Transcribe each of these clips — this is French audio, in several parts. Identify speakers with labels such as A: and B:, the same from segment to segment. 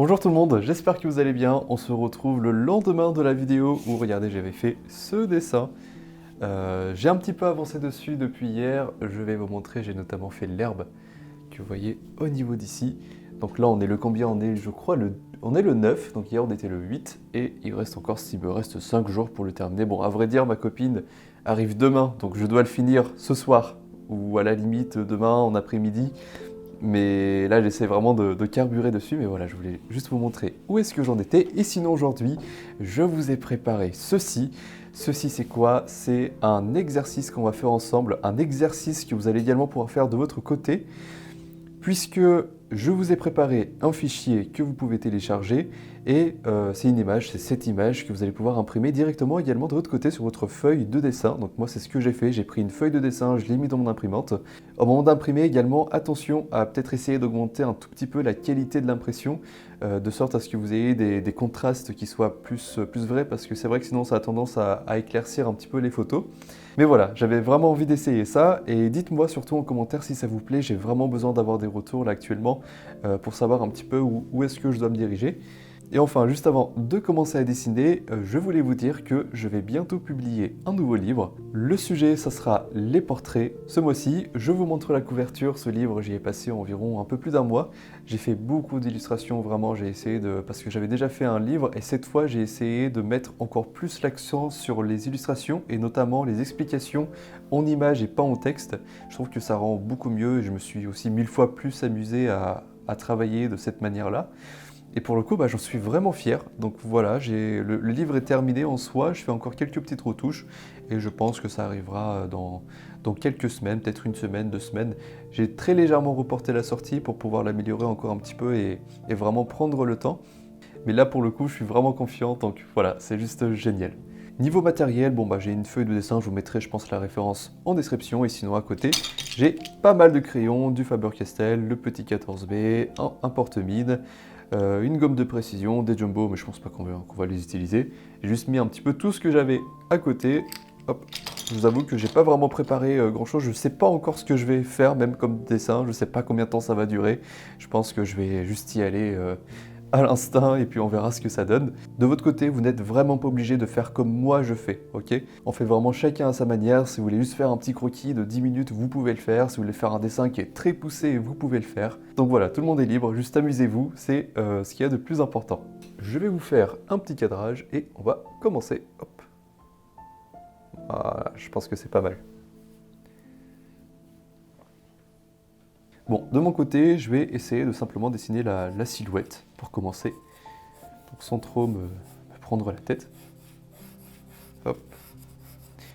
A: Bonjour tout le monde, j'espère que vous allez bien. On se retrouve le lendemain de la vidéo où, regardez, j'avais fait ce dessin. J'ai un petit peu avancé dessus depuis hier. Je vais vous montrer, j'ai notamment fait l'herbe que vous voyez au niveau d'ici. Donc là, on est le combien? On est, je crois, on est le 9. Donc hier, on était le 8. Et il reste encore, s'il me reste 5 jours pour le terminer. Bon, à vrai dire, ma copine arrive demain. Donc je dois le finir ce soir. Ou à la limite, demain en après-midi. Mais là, j'essaie vraiment de carburer dessus. Mais voilà, je voulais juste vous montrer où est-ce que j'en étais. Et sinon, aujourd'hui, je vous ai préparé ceci. Ceci, c'est quoi? C'est un exercice qu'on va faire ensemble. Un exercice que vous allez également pouvoir faire de votre côté. Puisque je vous ai préparé un fichier que vous pouvez télécharger. Et c'est une image, c'est cette image que vous allez pouvoir imprimer directement également de votre côté sur votre feuille de dessin. Donc moi, c'est ce que j'ai fait. J'ai pris une feuille de dessin, je l'ai mis dans mon imprimante. Au moment d'imprimer également, attention à peut-être essayer d'augmenter un tout petit peu la qualité de l'impression, de sorte à ce que vous ayez des contrastes qui soient plus vrais, parce que c'est vrai que sinon ça a tendance à éclaircir un petit peu les photos. Mais voilà, j'avais vraiment envie d'essayer ça, et dites-moi surtout en commentaire si ça vous plaît. J'ai vraiment besoin d'avoir des retours là actuellement pour savoir un petit peu où est-ce que je dois me diriger. Et enfin, juste avant de commencer à dessiner, je voulais vous dire que je vais bientôt publier un nouveau livre. Le sujet, ça sera les portraits. Ce mois-ci, je vous montre la couverture. Ce livre, j'y ai passé environ un peu plus d'un mois. J'ai fait beaucoup d'illustrations, vraiment, j'ai essayé de... Parce que j'avais déjà fait un livre, et cette fois, j'ai essayé de mettre encore plus l'accent sur les illustrations, et notamment les explications en images et pas en texte. Je trouve que ça rend beaucoup mieux, et je me suis aussi 1000 fois plus amusé à travailler de cette manière-là. Et pour le coup, j'en suis vraiment fier. Donc voilà, le livre est terminé en soi, je fais encore quelques petites retouches et je pense que ça arrivera dans quelques semaines, peut-être une semaine, 2 semaines. J'ai très légèrement reporté la sortie pour pouvoir l'améliorer encore un petit peu et vraiment prendre le temps. Mais là, pour le coup, je suis vraiment confiant, donc voilà, c'est juste génial. Niveau matériel, j'ai une feuille de dessin, je vous mettrai, je pense, la référence en description. Et sinon, à côté, j'ai pas mal de crayons, du Faber-Castell, le petit 14B, un porte-mine, une gomme de précision, des jumbo, mais je pense pas qu'on va les utiliser. J'ai juste mis un petit peu tout ce que j'avais à côté. Hop. Je vous avoue que j'ai pas vraiment préparé grand chose, je sais pas encore ce que je vais faire, même comme dessin, je sais pas combien de temps ça va durer. Je pense que je vais juste y aller à l'instinct et puis on verra ce que ça donne. De votre côté, vous n'êtes vraiment pas obligé de faire comme moi je fais, ok? On fait vraiment chacun à sa manière. Si vous voulez juste faire un petit croquis de 10 minutes, vous pouvez le faire. Si vous voulez faire un dessin qui est très poussé, vous pouvez le faire. Donc voilà, tout le monde est libre, juste amusez-vous, c'est ce qu'il y a de plus important. Je vais vous faire un petit cadrage et on va commencer. Hop. Voilà, je pense que c'est pas mal. Bon, de mon côté, je vais essayer de simplement dessiner la silhouette pour commencer. Donc sans trop me prendre la tête. Hop.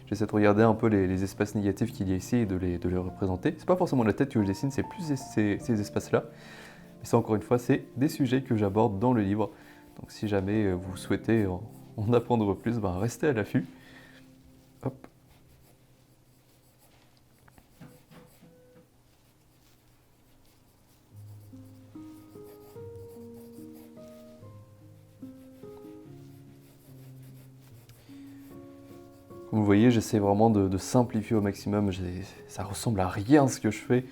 A: J'essaie de regarder un peu les espaces négatifs qu'il y a ici et de les représenter. C'est pas forcément la tête que je dessine, c'est plus ces espaces-là. Mais ça, encore une fois, c'est des sujets que j'aborde dans le livre. Donc si jamais vous souhaitez en apprendre plus, restez à l'affût. Hop. Comme vous voyez, j'essaie vraiment de simplifier au maximum. Ça ressemble à rien ce que je fais.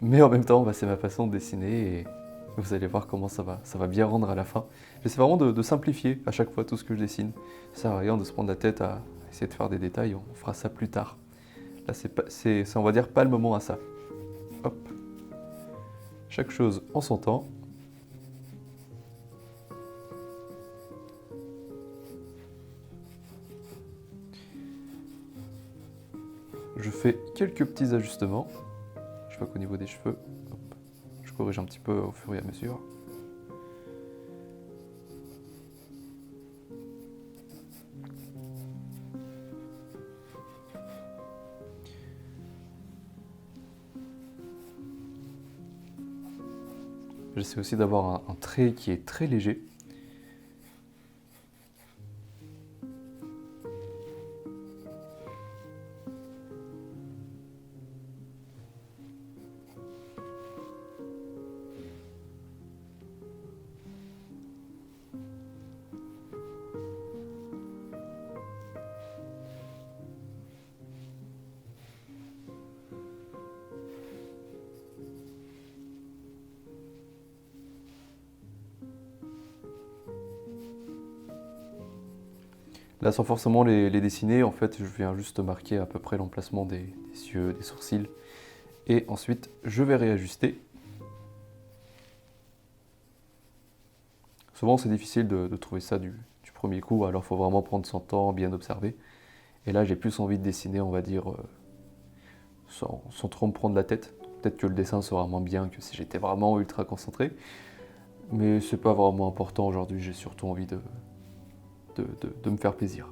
A: Mais en même temps, c'est ma façon de dessiner et vous allez voir comment ça va bien rendre à la fin. J'essaie vraiment de simplifier à chaque fois tout ce que je dessine. Ça sert à rien de se prendre la tête à essayer de faire des détails, on fera ça plus tard. Là, c'est, on va dire, pas le moment à ça. Hop. Chaque chose en son temps. Je fais quelques petits ajustements. Je vois qu'au niveau des cheveux, hop, je corrige un petit peu au fur et à mesure. J'essaie aussi d'avoir un trait qui est très léger. Là, sans forcément les dessiner, en fait, je viens juste marquer à peu près l'emplacement des yeux, des sourcils. Et ensuite, je vais réajuster. Souvent, c'est difficile de trouver ça du premier coup, alors il faut vraiment prendre son temps, bien observer. Et là, j'ai plus envie de dessiner, on va dire, sans trop me prendre la tête. Peut-être que le dessin sera moins bien que si j'étais vraiment ultra concentré. Mais c'est pas vraiment important aujourd'hui, j'ai surtout envie de me faire plaisir.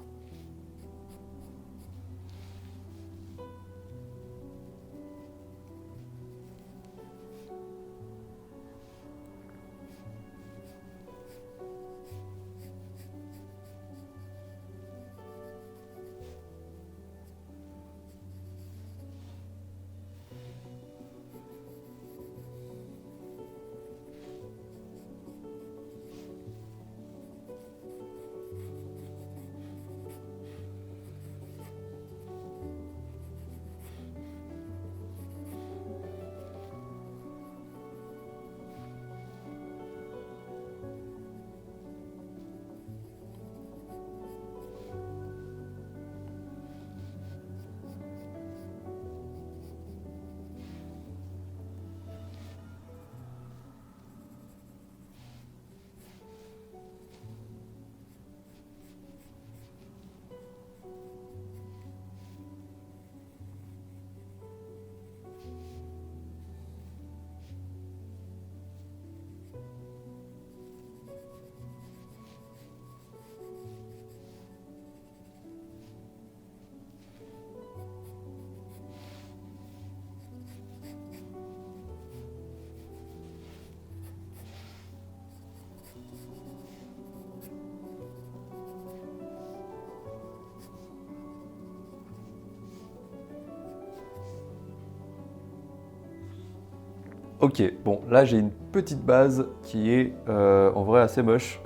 A: Ok, bon, là j'ai une petite base qui est en vrai assez moche.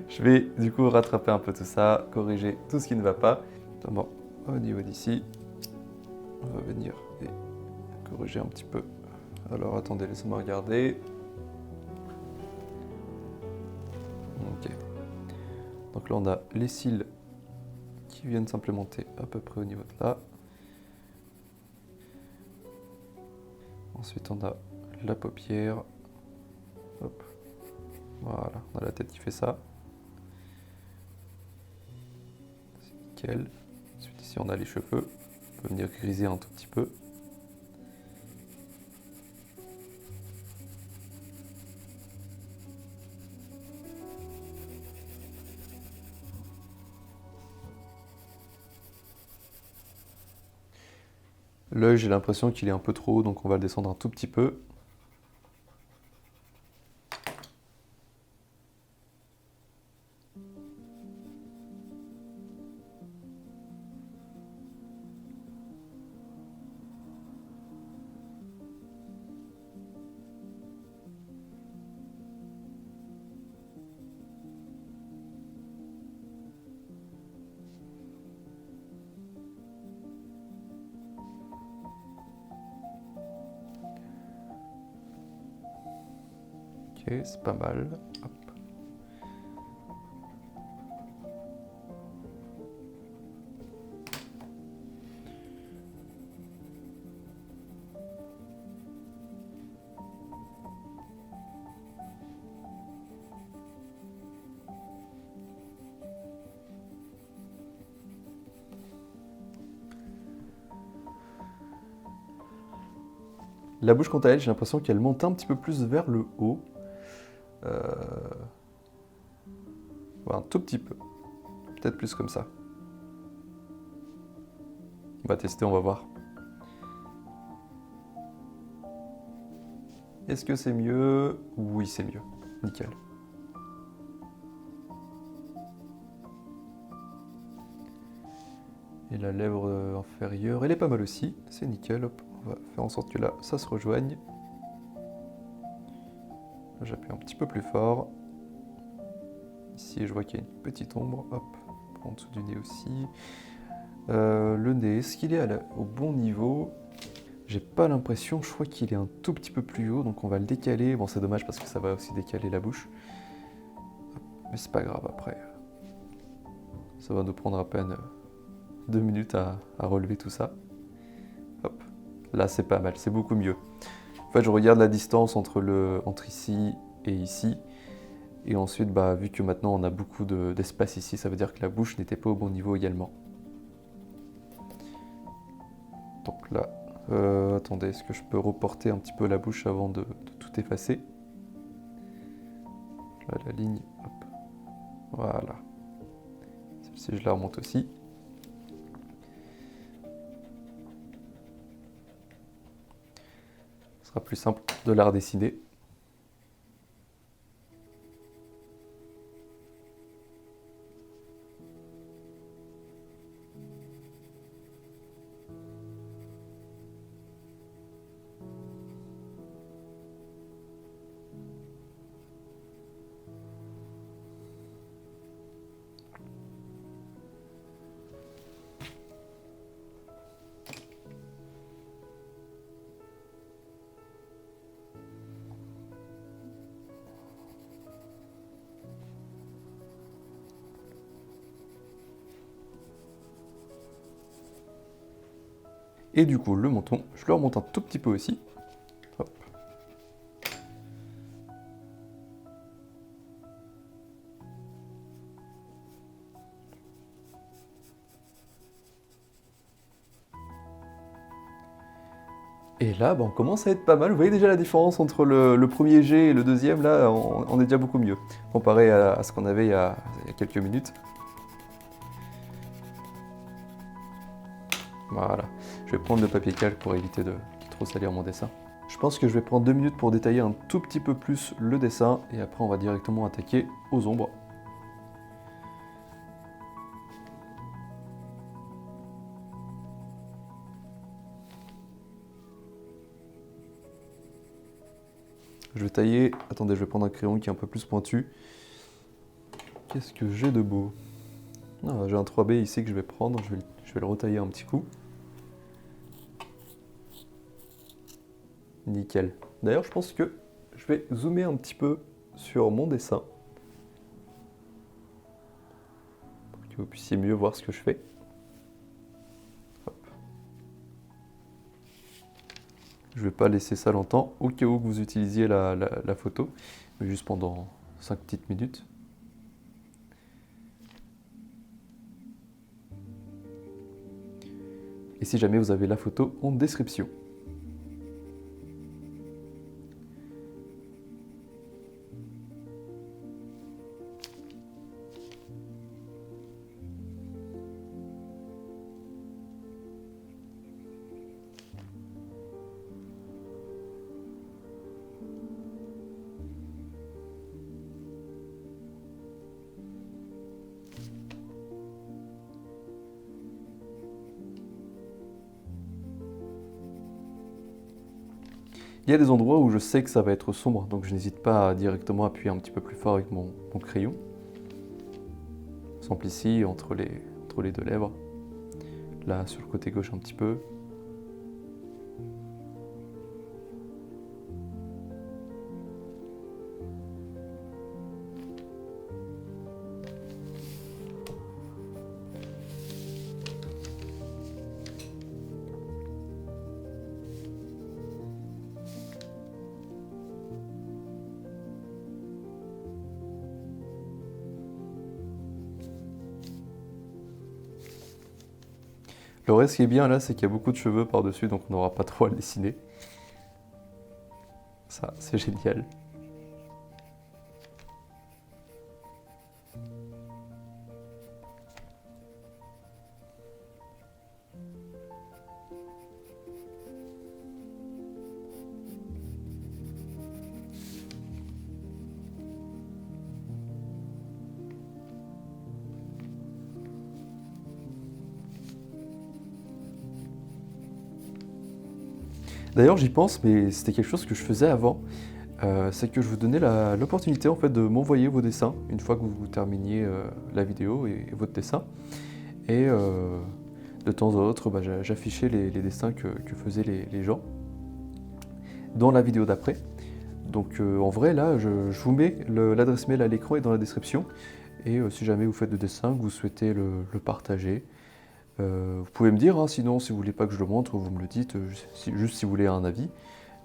A: Je vais du coup rattraper un peu tout ça, corriger tout ce qui ne va pas. Notamment au niveau d'ici, on va venir et corriger un petit peu. Alors attendez, laissez-moi regarder. Ok. Donc là on a les cils qui viennent s'implémenter à peu près au niveau de là. Ensuite on a la paupière. Hop. Voilà, on a la tête qui fait ça. C'est nickel. Ensuite ici on a les cheveux. On peut venir griser un tout petit peu. L'œil, j'ai l'impression qu'il est un peu trop haut, donc on va le descendre un tout petit peu. Ok, c'est pas mal. Hop. La bouche, quant à elle, j'ai l'impression qu'elle monte un petit peu plus vers le haut. Ouais, un tout petit peu. Peut-être plus comme ça. On va tester, on va voir. Est-ce que c'est mieux? Oui, c'est mieux. Nickel. Et la lèvre inférieure, elle est pas mal aussi. C'est nickel. Hop, on va faire en sorte que là, ça se rejoigne. J'appuie un petit peu plus fort. Ici, je vois qu'il y a une petite ombre. Hop, en dessous du nez aussi. Le nez, est-ce qu'il est au bon niveau? J'ai pas l'impression, je crois qu'il est un tout petit peu plus haut, donc on va le décaler. Bon, c'est dommage parce que ça va aussi décaler la bouche. Mais c'est pas grave après. Ça va nous prendre à peine 2 minutes à relever tout ça. Hop. Là, c'est pas mal, c'est beaucoup mieux. En fait, je regarde la distance entre ici et ici. Et ensuite, vu que maintenant on a beaucoup d'espace ici, ça veut dire que la bouche n'était pas au bon niveau également. Donc là, attendez, est-ce que je peux reporter un petit peu la bouche avant de tout effacer? Là, la ligne, hop. Voilà. Celle-ci, je la remonte aussi. Ce sera plus simple de la redessiner. Et du coup, le menton, je le remonte un tout petit peu aussi. Hop. Et là, on commence à être pas mal. Vous voyez déjà la différence entre le premier jet et le deuxième, là, on est déjà beaucoup mieux, comparé à ce qu'on avait il y a quelques minutes. Voilà. Je vais prendre le papier calque pour éviter de trop salir mon dessin. Je pense que je vais prendre 2 minutes pour détailler un tout petit peu plus le dessin et après on va directement attaquer aux ombres. Je vais tailler, attendez, je vais prendre un crayon qui est un peu plus pointu. Qu'est-ce que j'ai de beau? J'ai un 3B ici que je vais prendre, je vais le retailler un petit coup. Nickel. D'ailleurs, je pense que je vais zoomer un petit peu sur mon dessin pour que vous puissiez mieux voir ce que je fais. Hop. Je ne vais pas laisser ça longtemps, au cas où que vous utilisiez la photo, mais juste pendant 5 petites minutes. Et si jamais vous avez la photo en description. Il y a des endroits où je sais que ça va être sombre, donc je n'hésite pas à directement appuyer un petit peu plus fort avec mon crayon. Par exemple ici, entre les deux lèvres. Là, sur le côté gauche un petit peu. Le reste qui est bien là, c'est qu'il y a beaucoup de cheveux par-dessus, donc on n'aura pas trop à le dessiner. Ça, c'est génial. D'ailleurs, j'y pense, mais c'était quelque chose que je faisais avant. C'est que je vous donnais l'opportunité en fait de m'envoyer vos dessins une fois que vous terminiez la vidéo et votre dessin. Et de temps en autre, j'affichais les dessins que faisaient les gens dans la vidéo d'après. Donc en vrai, là, je vous mets l'adresse mail à l'écran et dans la description. Et si jamais vous faites de dessin, que vous souhaitez le partager, vous pouvez me dire, hein, sinon si vous voulez pas que je le montre, vous me le dites, juste si vous voulez un avis.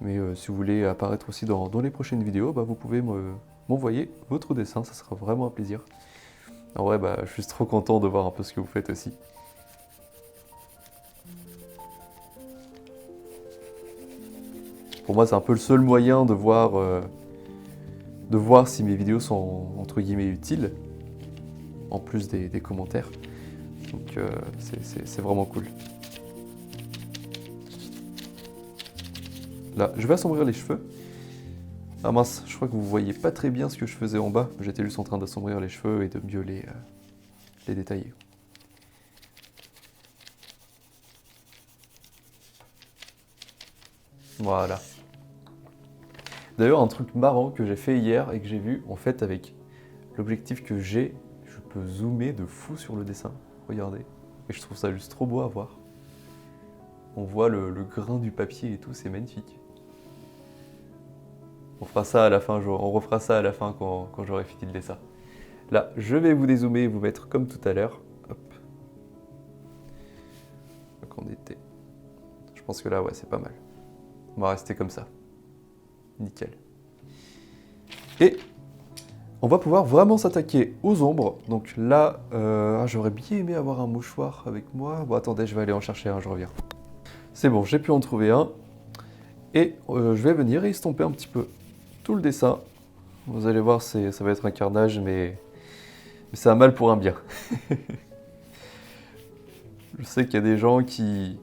A: Mais si vous voulez apparaître aussi dans les prochaines vidéos, bah, vous pouvez m'envoyer votre dessin, ça sera vraiment un plaisir. En vrai, bah, je suis trop content de voir un peu ce que vous faites aussi. Pour moi, c'est un peu le seul moyen de voir si mes vidéos sont entre guillemets utiles, en plus des commentaires. Donc c'est vraiment cool. Là, je vais assombrir les cheveux. Ah mince, je crois que vous voyez pas très bien ce que je faisais en bas. J'étais juste en train d'assombrir les cheveux et de mieux les détailler. Voilà. D'ailleurs, un truc marrant que j'ai fait hier et que j'ai vu, en fait, avec l'objectif que j'ai, je peux zoomer de fou sur le dessin. Regardez. Et je trouve ça juste trop beau à voir. On voit le grain du papier et tout, c'est magnifique. On fera ça à la fin, on refera ça à la fin quand j'aurai fini le dessin. Là, je vais vous dézoomer et vous mettre comme tout à l'heure. Hop. Donc on était. Je pense que là, ouais, c'est pas mal. On va rester comme ça. Nickel. Et on va pouvoir vraiment s'attaquer aux ombres. Donc là, j'aurais bien aimé avoir un mouchoir avec moi. Bon, attendez, je vais aller en chercher un, je reviens. C'est bon, j'ai pu en trouver un. Et je vais venir estomper un petit peu tout le dessin. Vous allez voir, ça va être un carnage, mais c'est un mal pour un bien. Je sais qu'il y a des gens qui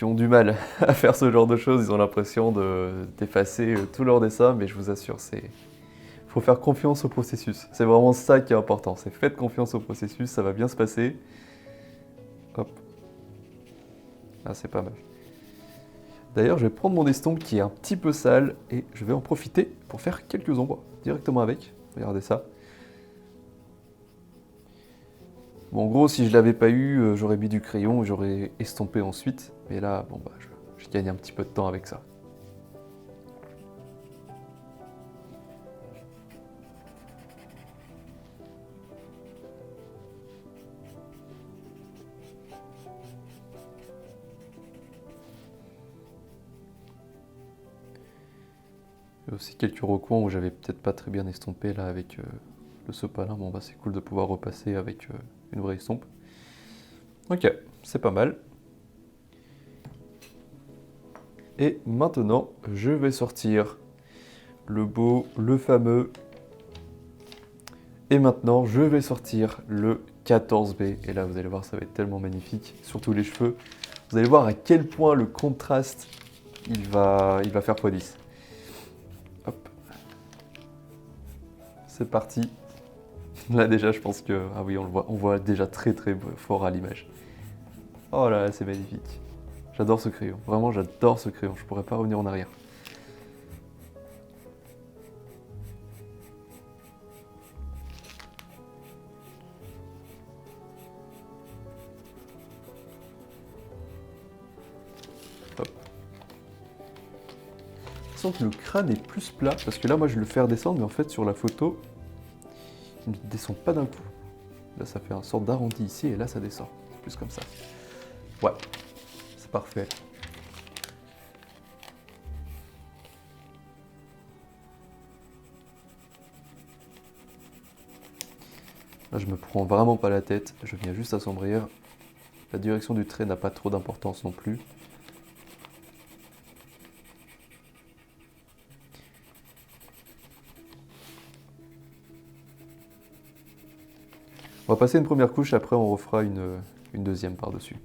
A: ont du mal à faire ce genre de choses. Ils ont l'impression d'effacer tout leur dessin, mais je vous assure, faut faire confiance au processus. C'est vraiment ça qui est important. C'est faites confiance au processus, ça va bien se passer. Hop. Ah, c'est pas mal. D'ailleurs, je vais prendre mon estompe qui est un petit peu sale et je vais en profiter pour faire quelques ombres directement avec. Regardez ça. Bon, en gros, si je l'avais pas eu, j'aurais mis du crayon et j'aurais estompé ensuite. Mais là, bon, bah, je gagne un petit peu de temps avec ça. Il y a aussi quelques recoins où j'avais peut-être pas très bien estompé là avec le sopalin. Bon, bah, c'est cool de pouvoir repasser avec une vraie estompe. Ok, c'est pas mal. Et maintenant, je vais sortir le beau, le fameux. Et maintenant, je vais sortir le 14B. Et là, vous allez voir, ça va être tellement magnifique. Surtout les cheveux. Vous allez voir à quel point le contraste, il va faire x10. Hop. C'est parti. Là déjà, je pense que... Ah oui, on voit déjà très très fort à l'image. Oh là là, c'est magnifique. J'adore ce crayon. Vraiment, j'adore ce crayon. Je pourrais pas revenir en arrière. Hop. Je sens que le crâne est plus plat, parce que là, moi, je le fais redescendre, mais en fait, sur la photo, il ne descend pas d'un coup. Là, ça fait un sorte d'arrondi ici, et là, ça descend. C'est plus comme ça. Ouais, c'est parfait. Là, je me prends vraiment pas la tête, je viens juste assombrir. La direction du trait n'a pas trop d'importance non plus. On va passer une première couche, après on refera une deuxième par-dessus.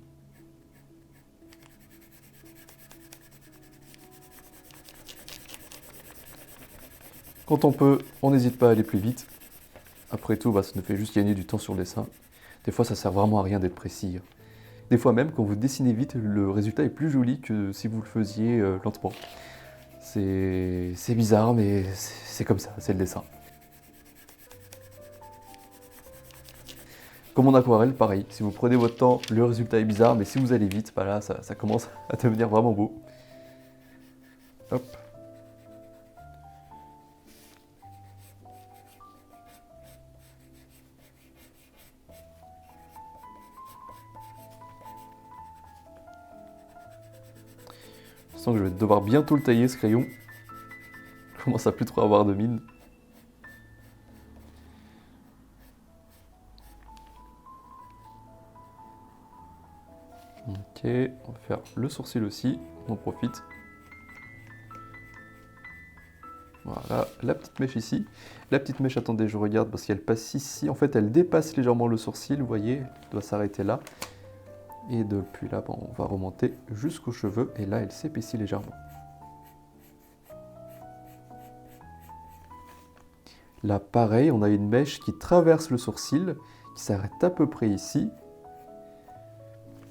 A: Quand on peut, on n'hésite pas à aller plus vite. Après tout, ça nous fait juste gagner du temps sur le dessin. Des fois, ça sert vraiment à rien d'être précis. Des fois même, quand vous dessinez vite, le résultat est plus joli que si vous le faisiez lentement. C'est bizarre, mais c'est comme ça, c'est le dessin. Comme en aquarelle, pareil, si vous prenez votre temps, le résultat est bizarre, mais si vous allez vite, là, ça commence à devenir vraiment beau. Hop. sens que je vais devoir bientôt le tailler ce crayon. Je commence à plus trop avoir de mine. Ok, on va faire le sourcil aussi, on en profite. Voilà, la petite mèche ici. La petite mèche, attendez, je regarde parce qu'elle passe ici. En fait, elle dépasse légèrement le sourcil, vous voyez, elle doit s'arrêter là. Et depuis là, bon, on va remonter jusqu'aux cheveux et là, elle s'épaissit légèrement. Là, pareil, on a une mèche qui traverse le sourcil, qui s'arrête à peu près ici,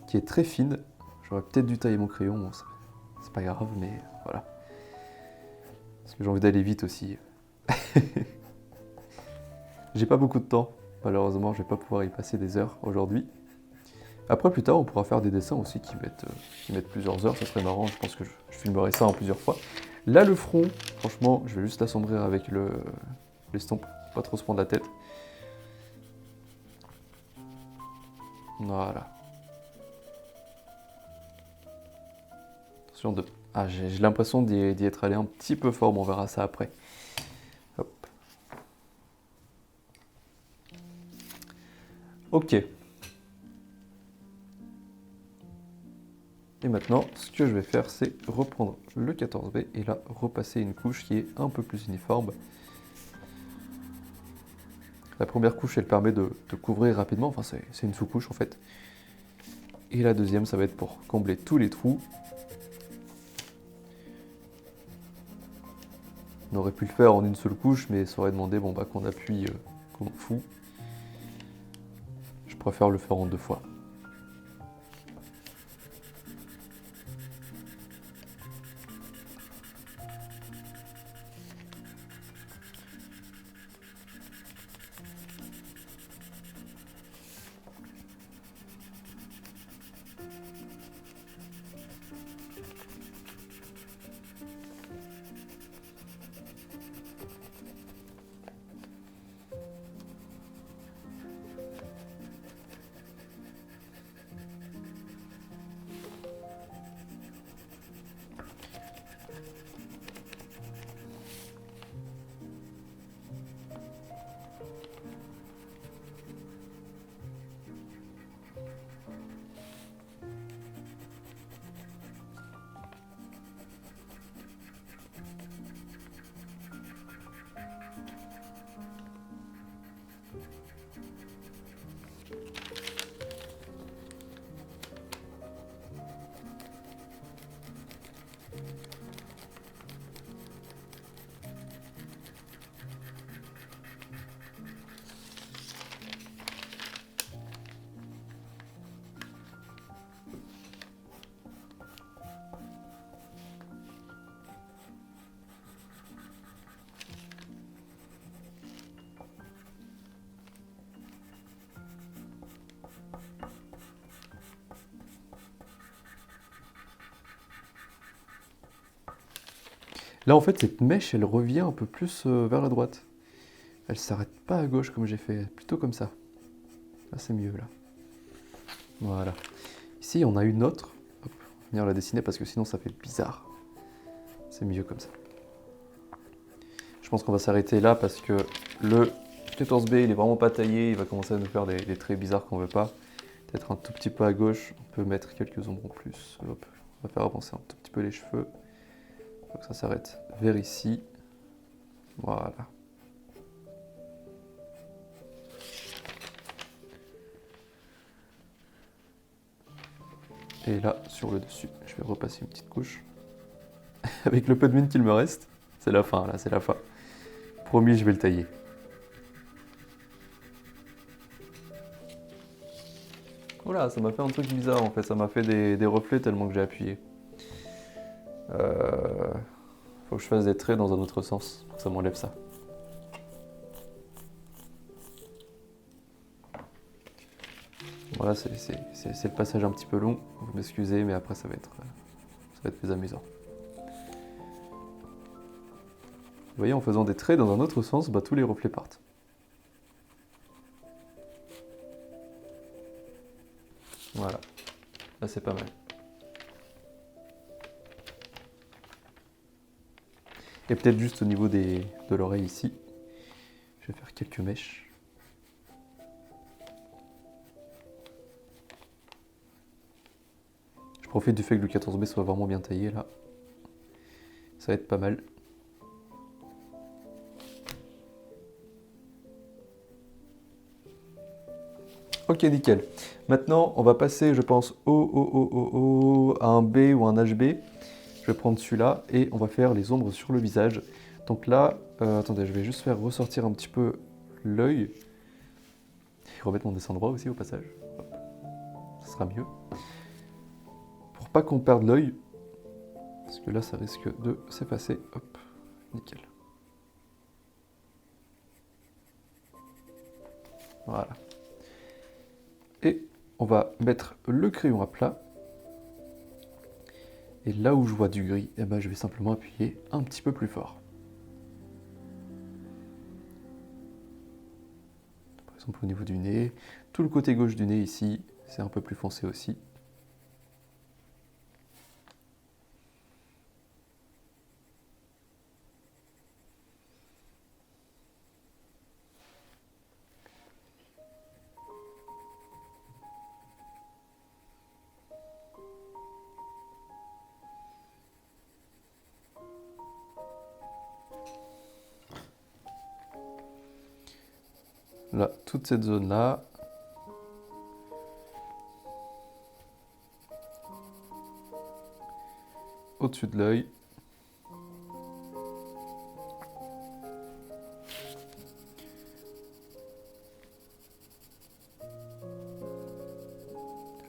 A: qui est très fine. J'aurais peut-être dû tailler mon crayon, bon, c'est pas grave, mais voilà. Parce que j'ai envie d'aller vite aussi. J'ai pas beaucoup de temps, malheureusement, je vais pas pouvoir y passer des heures aujourd'hui. Après, plus tard, on pourra faire des dessins aussi qui mettent plusieurs heures, ça serait marrant, je pense que je filmerai ça en plusieurs fois. Là, le front, franchement, je vais juste l'assombrir avec l'estompe, pas trop se prendre la tête. Voilà. Attention de... Ah, j'ai l'impression d'y être allé un petit peu fort, mais on verra ça après. Hop. Ok. Et maintenant, ce que je vais faire, c'est reprendre le 14B et là, repasser une couche qui est un peu plus uniforme. La première couche, elle permet de couvrir rapidement, enfin c'est une sous-couche en fait. Et la deuxième, ça va être pour combler tous les trous. On aurait pu le faire en une seule couche, mais ça aurait demandé bon, bah, qu'on appuie comme un fou. Je préfère le faire en 2 fois. Là, en fait, cette mèche, elle revient un peu plus vers la droite. Elle s'arrête pas à gauche comme j'ai fait, plutôt comme ça. Là, c'est mieux, là. Voilà. Ici, on a une autre. Hop, on va venir la dessiner parce que sinon, ça fait bizarre. C'est mieux comme ça. Je pense qu'on va s'arrêter là parce que le 14B, il est vraiment pas taillé. Il va commencer à nous faire des traits bizarres qu'on veut pas. Peut-être un tout petit peu à gauche. On peut mettre quelques ombres en plus. Hop, on va faire avancer un tout petit peu les cheveux. Faut que ça s'arrête vers ici. Voilà. Et là, sur le dessus, je vais repasser une petite couche. Avec le peu de mine qu'il me reste. C'est la fin, là, c'est la fin. Promis, je vais le tailler. Voilà, ça m'a fait un truc bizarre en fait. Ça m'a fait des reflets tellement que j'ai appuyé. Faut que je fasse des traits dans un autre sens pour que ça m'enlève ça. Voilà, c'est le passage un petit peu long. Vous m'excusez, mais après ça va être plus amusant. Vous voyez, en faisant des traits dans un autre sens, bah, tous les reflets partent. Voilà, là c'est pas mal. Et peut-être juste au niveau de l'oreille ici. Je vais faire quelques mèches. Je profite du fait que le 14B soit vraiment bien taillé là. Ça va être pas mal. Ok, nickel. Maintenant, on va passer, je pense, à un B ou un HB. Je vais prendre celui-là et on va faire les ombres sur le visage. Donc là, attendez, je vais juste faire ressortir un petit peu l'œil. Et remettre mon dessin droit aussi au passage. Hop. Ça sera mieux. Pour pas qu'on perde l'œil. Parce que là, ça risque de s'effacer. Hop, nickel. Voilà. Et on va mettre le crayon à plat. Et là où je vois du gris, eh ben, je vais simplement appuyer un petit peu plus fort. Par exemple au niveau du nez, tout le côté gauche du nez ici, c'est un peu plus foncé aussi. Là, toute cette zone-là. Au-dessus de l'œil.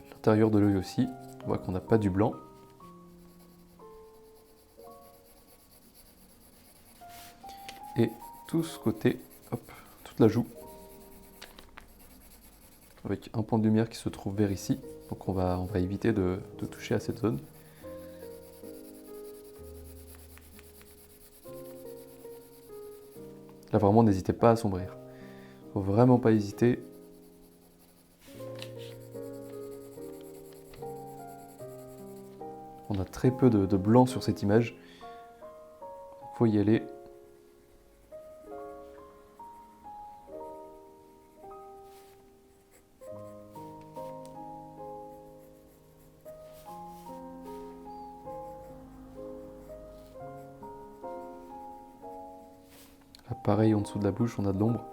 A: L'intérieur de l'œil aussi. On voit qu'on n'a pas du blanc. Et tout ce côté, hop, toute la joue. Avec un point de lumière qui se trouve vers ici. Donc on va éviter de toucher à cette zone. Là vraiment n'hésitez pas à assombrir. Faut vraiment pas hésiter. On a très peu de blanc sur cette image. Faut y aller. Là, pareil, en dessous de la bouche, on a de l'ombre.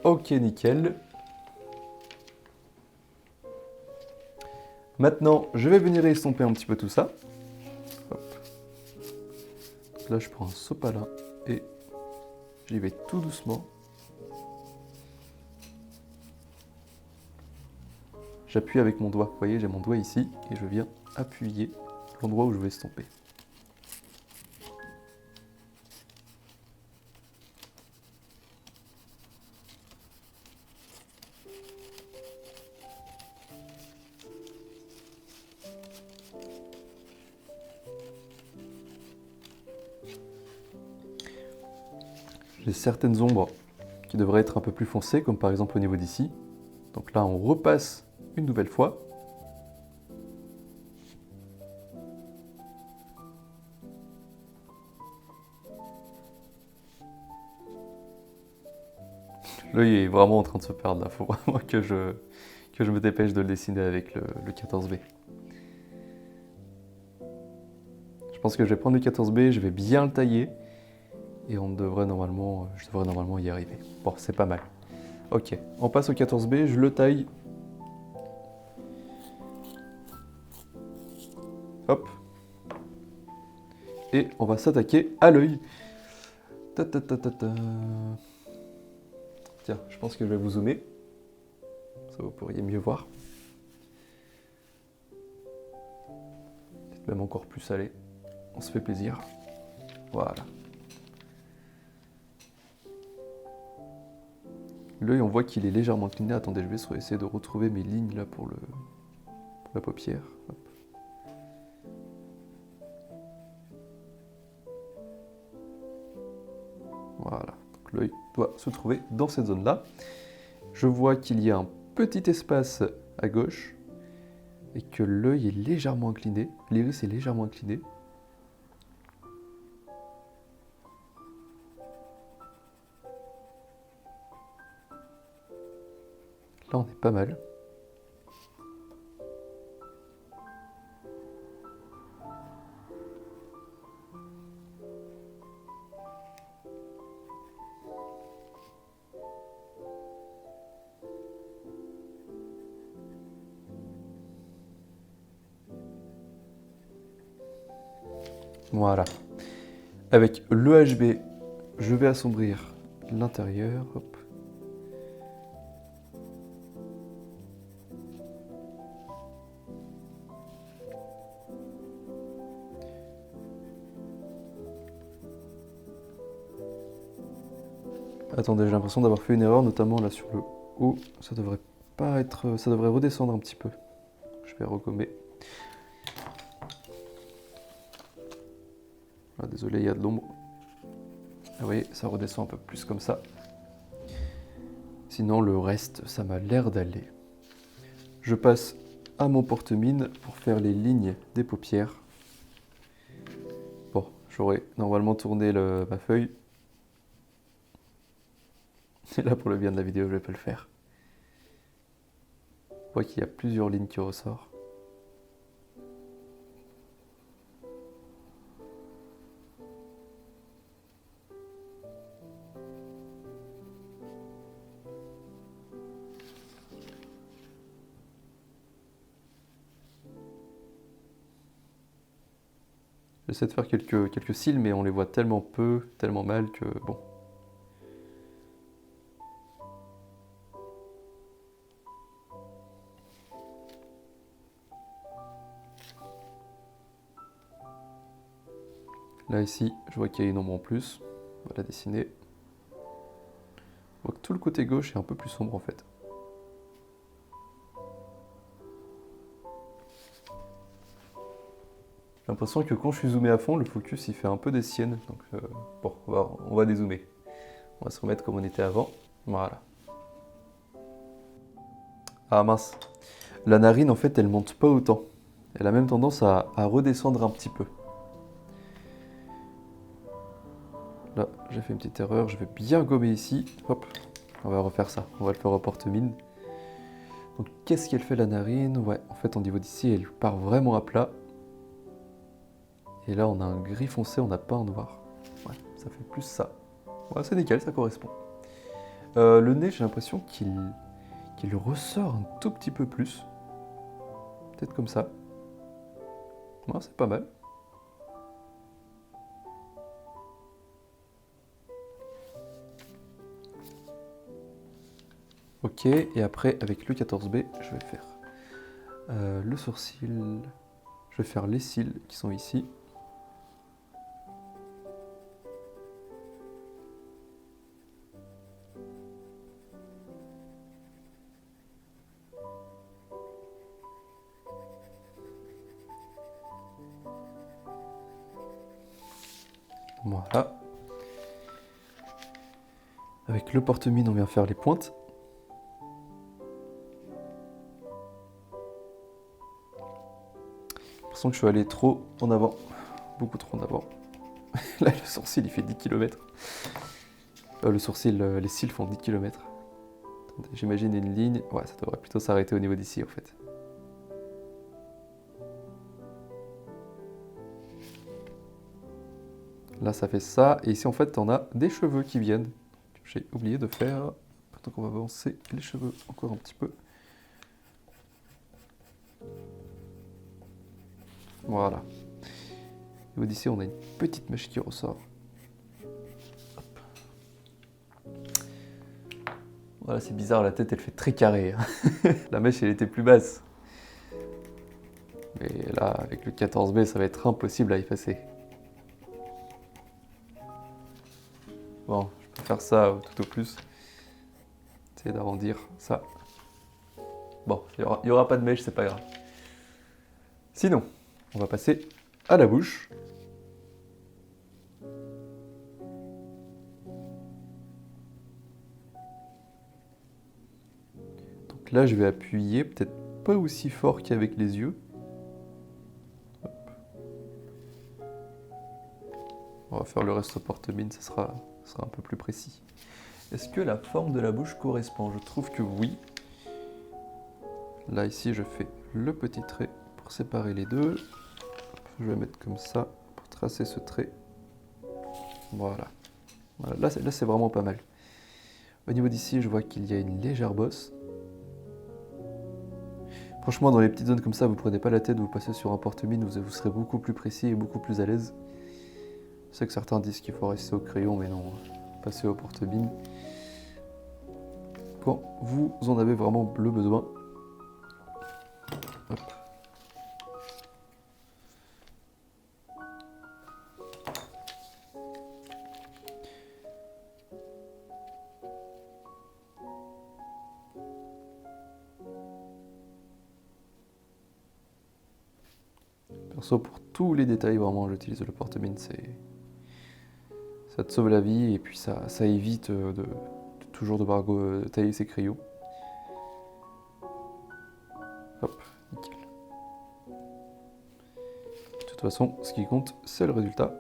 A: Ok, nickel. Maintenant, je vais venir estomper un petit peu tout ça. Hop. Donc là, je prends un sopalin et j'y vais tout doucement. J'appuie avec mon doigt. Vous voyez, j'ai mon doigt ici et je viens appuyer l'endroit où je veux estomper. J'ai certaines ombres qui devraient être un peu plus foncées, comme par exemple au niveau d'ici. Donc là, on repasse une nouvelle fois. L'œil est vraiment en train de se perdre là. Il faut vraiment que je me dépêche de le dessiner avec le 14B. Je pense que je vais prendre le 14B, je vais bien le tailler. Et je devrais normalement y arriver. Bon, c'est pas mal. Ok, on passe au 14B, je le taille. Hop. Et on va s'attaquer à l'œil. Tiens, je pense que je vais vous zoomer. Ça vous pourriez mieux voir. même encore plus salé. On se fait plaisir. Voilà. L'œil, on voit qu'il est légèrement incliné. Attendez, je vais essayer de retrouver mes lignes là pour la paupière. Hop. Voilà. Donc l'œil doit se trouver dans cette zone-là. Je vois qu'il y a un petit espace à gauche et que l'œil est légèrement incliné. L'iris est légèrement incliné. Là, on est pas mal. Voilà. Avec le HB, je vais assombrir l'intérieur. Hop. Attendez, j'ai l'impression d'avoir fait une erreur, notamment là sur le haut. Ça devrait pas être, ça devrait redescendre un petit peu. Je vais regommer. Ah, désolé, il y a de l'ombre. Ah oui, ça redescend un peu plus comme ça. Sinon, le reste, ça m'a l'air d'aller. Je passe à mon porte-mine pour faire les lignes des paupières. Bon, j'aurais normalement tourné ma feuille. Et là, pour le bien de la vidéo, je vais pas le faire. On voit qu'il y a plusieurs lignes qui ressortent. J'essaie de faire quelques cils, mais on les voit tellement peu, tellement mal que bon. Là, ici, je vois qu'il y a une ombre en plus. On va la dessiner. On voit que tout le côté gauche est un peu plus sombre en fait. J'ai l'impression que quand je suis zoomé à fond, le focus il fait un peu des siennes. Donc bon, on va dézoomer. On va se remettre comme on était avant. Voilà. Ah mince. La narine en fait elle monte pas autant. Elle a même tendance à redescendre un petit peu. Là, j'ai fait une petite erreur, je vais bien gommer ici. Hop, on va refaire ça, on va le faire au porte-mine. Donc qu'est-ce qu'elle fait la narine? Ouais, en fait au niveau d'ici, elle part vraiment à plat. Et là, on a un gris foncé, on n'a pas un noir. Ouais, ça fait plus ça. Ouais, c'est nickel, ça correspond. Le nez, j'ai l'impression qu'il ressort un tout petit peu plus. Peut-être comme ça. Ouais, c'est pas mal. Ok, et après, avec le 14B, je vais faire le sourcil. Je vais faire les cils qui sont ici. Voilà. Avec le porte-mine, on vient faire les pointes. J'ai l'impression que je suis allé trop en avant. Beaucoup trop en avant. Là, le sourcil, il fait 10 km. Le sourcil, les cils font 10 km. J'imagine une ligne. Ouais, ça devrait plutôt s'arrêter au niveau d'ici, en fait. Là, ça fait ça. Et ici, en fait, on a des cheveux qui viennent. J'ai oublié de faire. Maintenant qu'on va avancer les cheveux encore un petit peu. Voilà. Et d'ici, on a une petite mèche qui ressort. Hop. Voilà, c'est bizarre, la tête, elle fait très carré. La mèche, elle était plus basse. Et là, avec le 14B, ça va être impossible à effacer. Bon, je peux faire ça tout au plus. Essayer d'arrondir ça. Bon, il y aura pas de mèche, c'est pas grave. Sinon, on va passer à la bouche. Donc là, je vais appuyer, peut-être pas aussi fort qu'avec les yeux. Hop. On va faire le reste au porte-mine, ça sera un peu plus précis. Est-ce que la forme de la bouche correspond? Je trouve que oui. Là, ici, je fais le petit trait pour séparer les deux. Je vais mettre comme ça pour tracer ce trait. Voilà. Là, c'est vraiment pas mal. Au niveau d'ici, je vois qu'il y a une légère bosse. Franchement, dans les petites zones comme ça, vous ne prenez pas la tête, vous passez sur un porte-mine, vous serez beaucoup plus précis et beaucoup plus à l'aise. Je sais que certains disent qu'il faut rester au crayon, mais non, passez au porte-mine quand vous en avez vraiment le besoin. Hop. Perso, pour tous les détails, vraiment, j'utilise le porte-mine. Ça te sauve la vie et puis ça évite de toujours devoir tailler ses crayons. Hop, nickel. De toute façon, ce qui compte, c'est le résultat.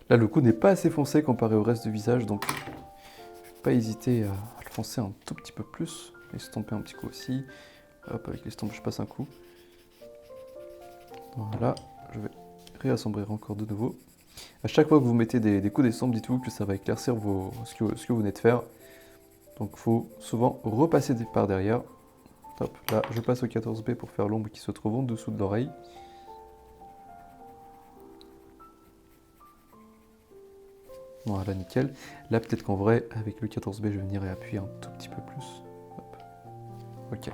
A: Là, le coup n'est pas assez foncé comparé au reste du visage, donc je ne vais pas hésiter à le foncer un tout petit peu plus. Estomper un petit coup aussi. Hop, avec l'estompe, je passe un coup. Voilà, je vais réassombrir encore de nouveau. À chaque fois que vous mettez des coups d'estompe, dites-vous que ça va éclaircir ce que vous venez de faire. Donc il faut souvent repasser par derrière. Hop, là, je passe au 14B pour faire l'ombre qui se trouve en dessous de l'oreille. Voilà, nickel. Là, peut-être qu'en vrai, avec le 14B, je vais venir et appuyer un tout petit peu plus. Hop. Ok.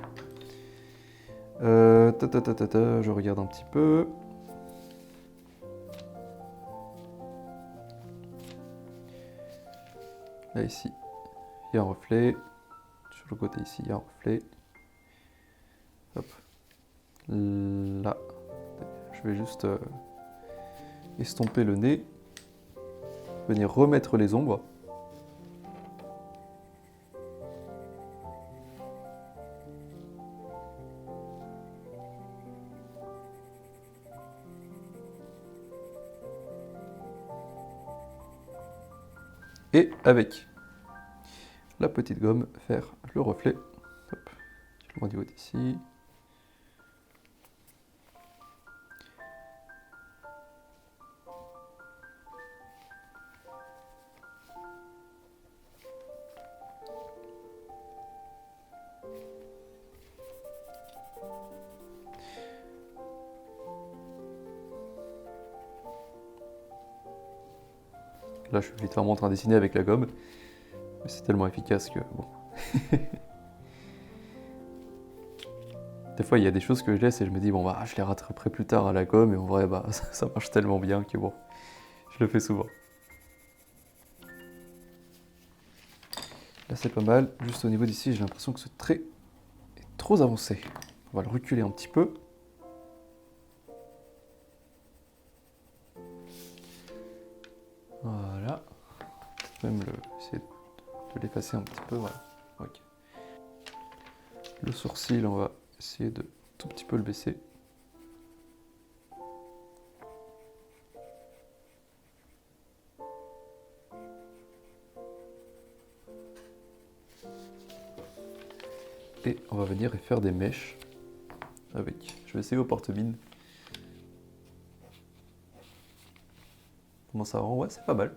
A: Je regarde un petit peu. Là, ici, il y a un reflet. Sur le côté ici, il y a un reflet. Hop. Là, je vais juste estomper le nez. Venir remettre les ombres. Et avec la petite gomme, faire le reflet. Hop. Je le mets au niveau d'ici. Là, je suis littéralement en train de dessiner avec la gomme. Mais c'est tellement efficace que bon. Des fois, il y a des choses que je laisse et je me dis, bon, bah, je les rattraperai plus tard à la gomme. Et en vrai, bah, ça marche tellement bien que bon, je le fais souvent. Là, c'est pas mal. Juste au niveau d'ici, j'ai l'impression que ce trait trop avancé. On va le reculer un petit peu. Voilà. Même essayer de l'effacer un petit peu. Voilà. Ok. Le sourcil, on va essayer de tout petit peu le baisser. Et on va venir et faire des mèches avec. Je vais essayer au porte-mine. Comment ça rend? Ouais, c'est pas mal.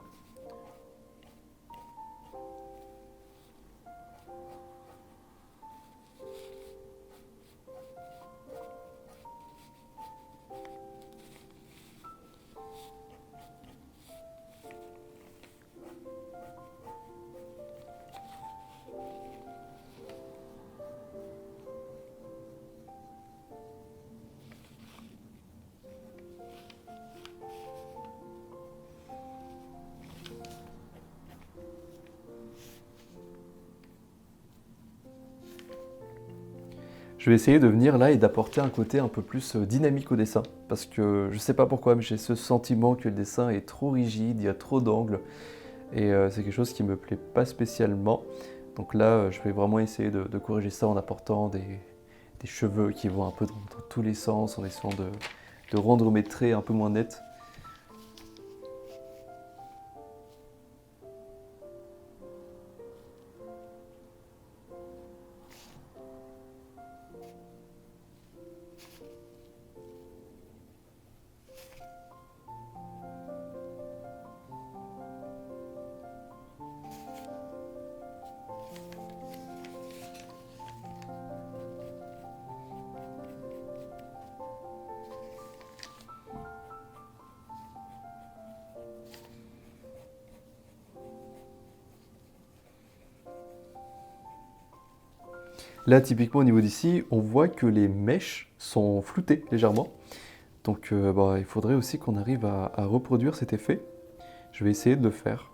A: Je vais essayer de venir là et d'apporter un côté un peu plus dynamique au dessin. Parce que je sais pas pourquoi, mais j'ai ce sentiment que le dessin est trop rigide, il y a trop d'angles. Et c'est quelque chose qui me plaît pas spécialement. Donc là, je vais vraiment essayer de corriger ça en apportant des cheveux qui vont un peu dans tous les sens, en essayant de rendre mes traits un peu moins nets. Là, typiquement au niveau d'ici, on voit que les mèches sont floutées légèrement. Donc il faudrait aussi qu'on arrive à reproduire cet effet. Je vais essayer de le faire.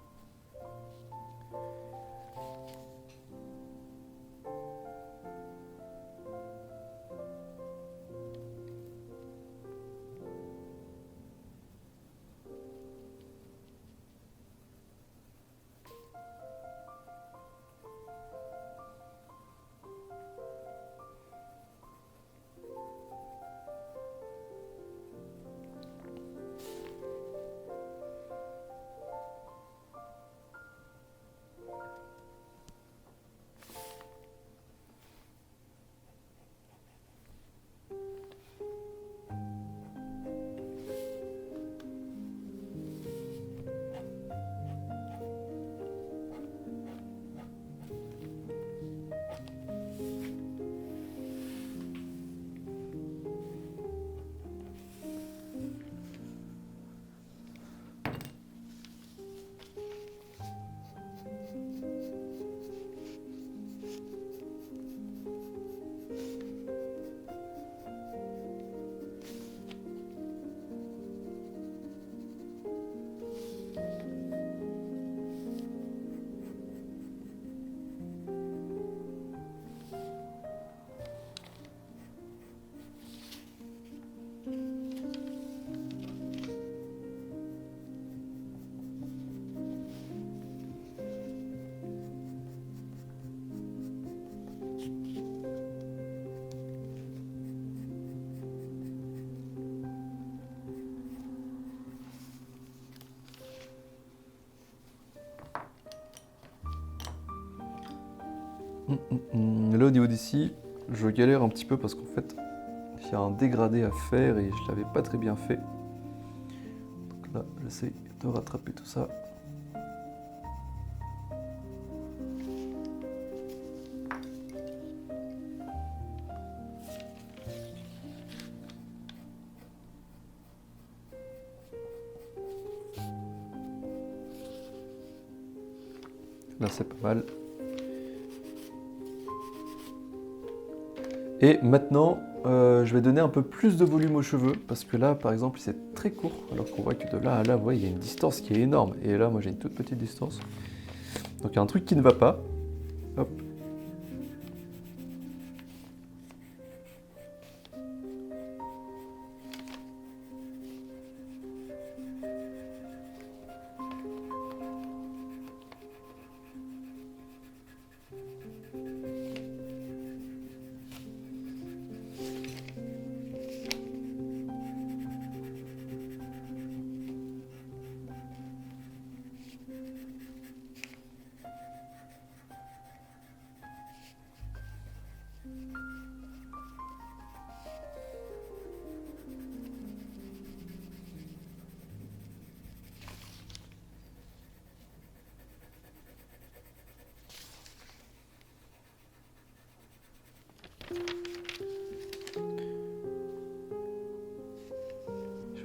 A: Là, au niveau d'ici, je galère un petit peu parce qu'en fait, il y a un dégradé à faire et je l'avais pas très bien fait. Donc là, j'essaie de rattraper tout ça. Là, c'est pas mal. Et maintenant, je vais donner un peu plus de volume aux cheveux, parce que là, par exemple, c'est très court, alors qu'on voit que de là à là, vous voyez, il y a une distance qui est énorme. Et là, moi, j'ai une toute petite distance. Donc, il y a un truc qui ne va pas. Hop.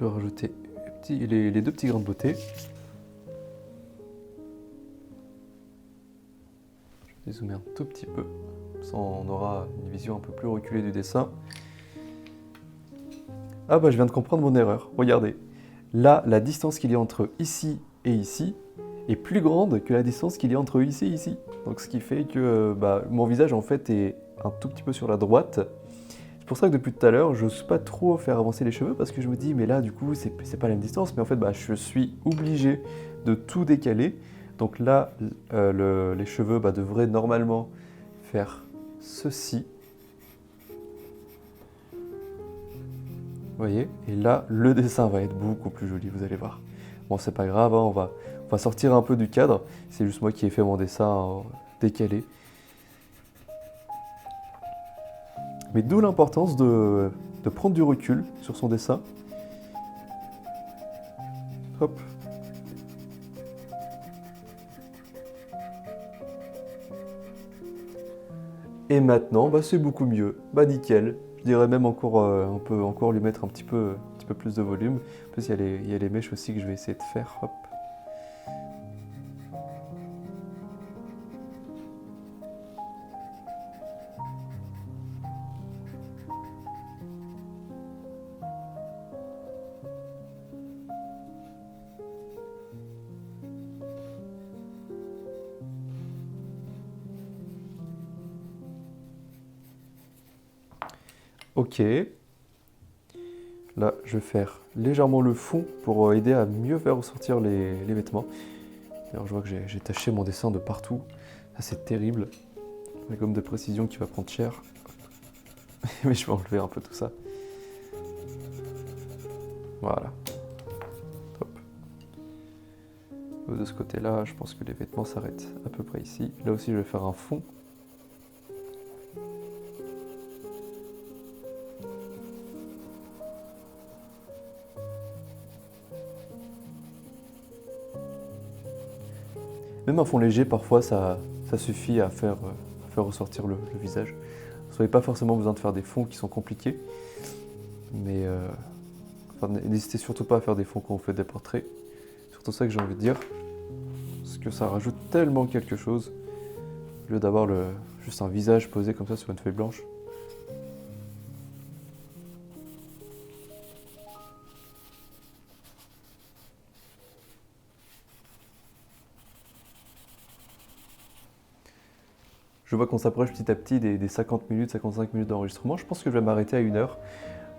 A: vais rajouter les deux petits grains de beauté. Je vais dézoomer un tout petit peu, comme ça on aura une vision un peu plus reculée du dessin. Ah bah je viens de comprendre mon erreur, regardez. Là, la distance qu'il y a entre ici et ici est plus grande que la distance qu'il y a entre ici et ici. Donc ce qui fait que mon visage en fait est un tout petit peu sur la droite. C'est pour ça que depuis tout à l'heure, je n'ose pas trop faire avancer les cheveux parce que je me dis mais là du coup c'est pas la même distance, mais en fait je suis obligé de tout décaler. Donc là, les cheveux devraient normalement faire ceci. Vous voyez? Et là, le dessin va être beaucoup plus joli, vous allez voir. Bon, c'est pas grave, hein, on va sortir un peu du cadre. C'est juste moi qui ai fait mon dessin décalé. Mais d'où l'importance de prendre du recul sur son dessin. Hop. Et maintenant, c'est beaucoup mieux. Nickel. Je dirais même encore, on peut encore lui mettre un petit peu plus de volume. En plus, il y a les mèches aussi que je vais essayer de faire. Hop. Ok. Là, je vais faire légèrement le fond pour aider à mieux faire ressortir les vêtements. Alors, je vois que j'ai taché mon dessin de partout. Ça, c'est terrible. La gomme de précision qui va prendre cher. Mais je vais enlever un peu tout ça. Voilà. Hop. De ce côté-là, je pense que les vêtements s'arrêtent à peu près ici. Là aussi, je vais faire un fond. Même un fond léger, parfois, ça suffit à faire ressortir le visage. Vous n'avez pas forcément besoin de faire des fonds qui sont compliqués. Mais n'hésitez surtout pas à faire des fonds quand vous faites des portraits. C'est surtout ça que j'ai envie de dire. Parce que ça rajoute tellement quelque chose. Au lieu d'avoir juste un visage posé comme ça sur une feuille blanche. Je vois qu'on s'approche petit à petit des 50 minutes, 55 minutes d'enregistrement. Je pense que je vais m'arrêter à 1 heure.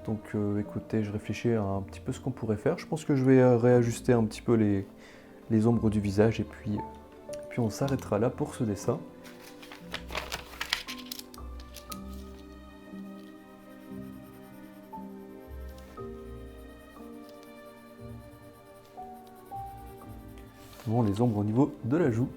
A: Donc écoutez, je réfléchis à un petit peu ce qu'on pourrait faire. Je pense que je vais réajuster un petit peu les ombres du visage et puis on s'arrêtera là pour ce dessin. Bon, les ombres au niveau de la joue.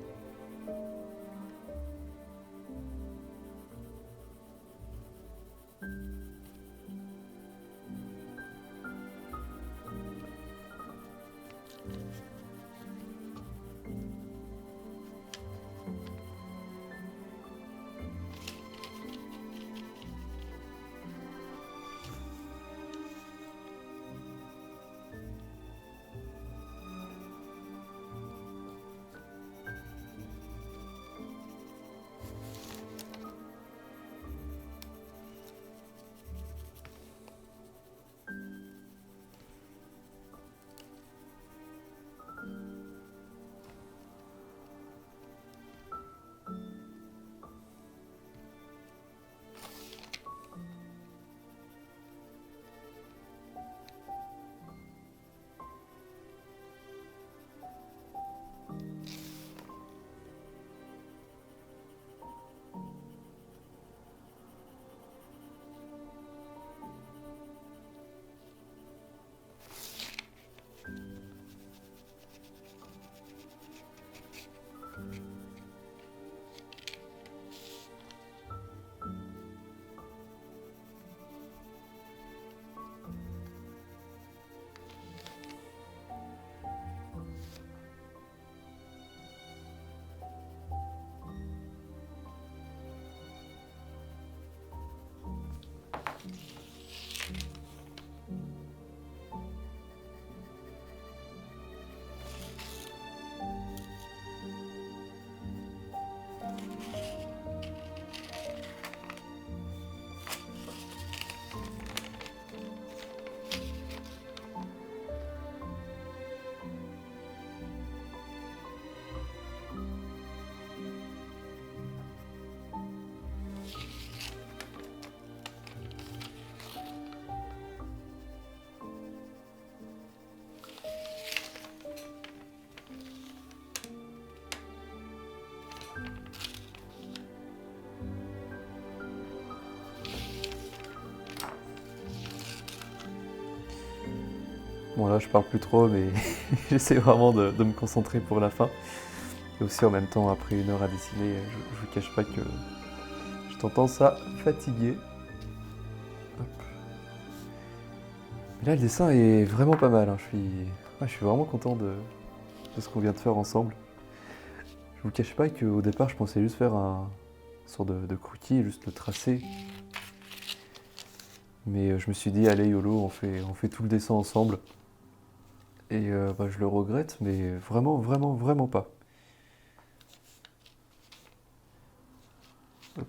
A: Bon là je parle plus trop mais j'essaie vraiment de me concentrer pour la fin. Et aussi en même temps après 1 heure à dessiner, je vous cache pas que j'ai tendance à fatiguer. Hop. Mais là le dessin est vraiment pas mal, hein. Je suis vraiment content de ce qu'on vient de faire ensemble. Je vous cache pas qu'au départ je pensais juste faire une sorte de croquis, juste le tracer. Mais je me suis dit allez YOLO, on fait tout le dessin ensemble. Et je le regrette, mais vraiment, vraiment, vraiment pas. Hop.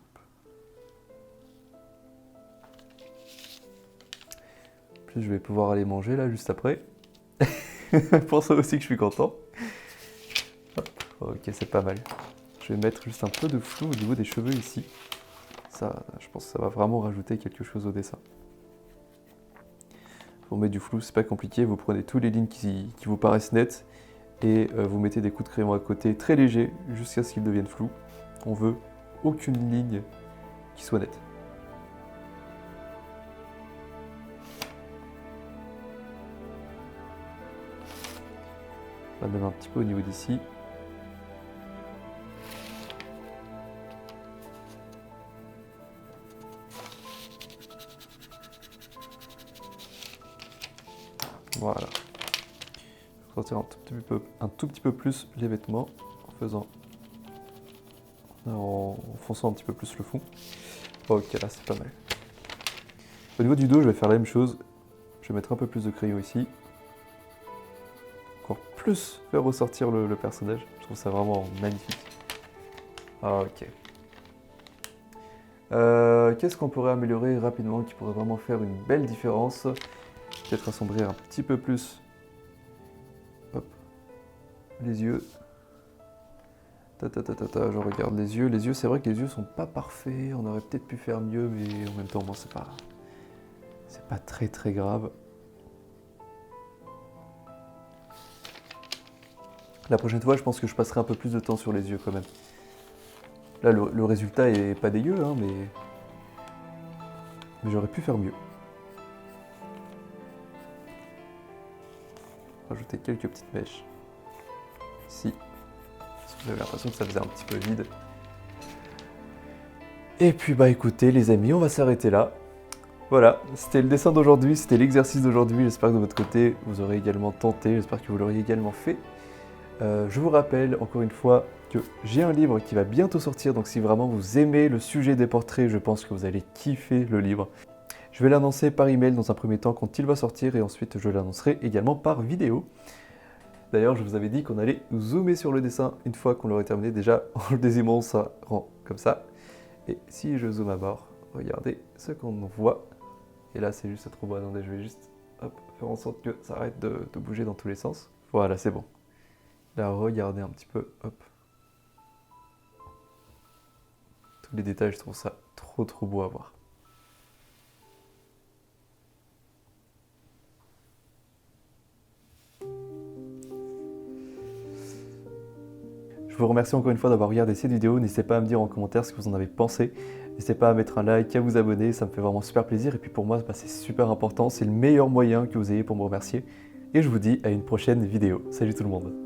A: En plus, je vais pouvoir aller manger là juste après. Pour ça aussi que je suis content. Hop. Ok, c'est pas mal. Je vais mettre juste un peu de flou au niveau des cheveux ici. Ça, je pense que ça va vraiment rajouter quelque chose au dessin. Pour mettre du flou, c'est pas compliqué. Vous prenez toutes les lignes qui vous paraissent nettes et vous mettez des coups de crayon à côté très légers jusqu'à ce qu'ils deviennent flous. On veut aucune ligne qui soit nette. On va même un petit peu au niveau d'ici. Voilà. Sortir un tout petit peu plus les vêtements en fonçant un petit peu plus le fond. Ok, là c'est pas mal. Au niveau du dos, je vais faire la même chose. Je vais mettre un peu plus de crayon ici. Encore plus faire ressortir le personnage. Je trouve ça vraiment magnifique. Ok. Qu'est-ce qu'on pourrait améliorer rapidement qui pourrait vraiment faire une belle différence? Peut-être assombrir un petit peu plus. Hop. Les yeux. Je regarde les yeux. Les yeux, c'est vrai que les yeux sont pas parfaits. On aurait peut-être pu faire mieux, mais en même temps, bon, c'est pas très très grave. La prochaine fois, je pense que je passerai un peu plus de temps sur les yeux quand même. Là, le résultat est pas dégueu, hein, mais j'aurais pu faire mieux. Rajouter quelques petites mèches. Ici. Parce que j'avais l'impression que ça faisait un petit peu vide. Et puis bah écoutez les amis, on va s'arrêter là. Voilà, c'était le dessin d'aujourd'hui, c'était l'exercice d'aujourd'hui. J'espère que de votre côté, vous aurez également tenté, j'espère que vous l'auriez également fait. Je vous rappelle encore une fois que j'ai un livre qui va bientôt sortir, donc si vraiment vous aimez le sujet des portraits, je pense que vous allez kiffer le livre. Je vais l'annoncer par email dans un premier temps quand il va sortir et ensuite je l'annoncerai également par vidéo. D'ailleurs, je vous avais dit qu'on allait zoomer sur le dessin une fois qu'on l'aurait terminé. Déjà, en le dézoomant, ça rend comme ça. Et si je zoome à bord, regardez ce qu'on voit. Et là, c'est juste trop beau. Attendez, je vais juste faire en sorte que ça arrête de bouger dans tous les sens. Voilà, c'est bon. Là, regardez un petit peu. Hop. Tous les détails, je trouve ça trop beau à voir. Je vous remercie encore une fois d'avoir regardé cette vidéo. N'hésitez pas à me dire en commentaire ce que vous en avez pensé. N'hésitez pas à mettre un like, à vous abonner, ça me fait vraiment super plaisir. Et puis pour moi, c'est super important. C'est le meilleur moyen que vous ayez pour me remercier. Et je vous dis à une prochaine vidéo. Salut tout le monde.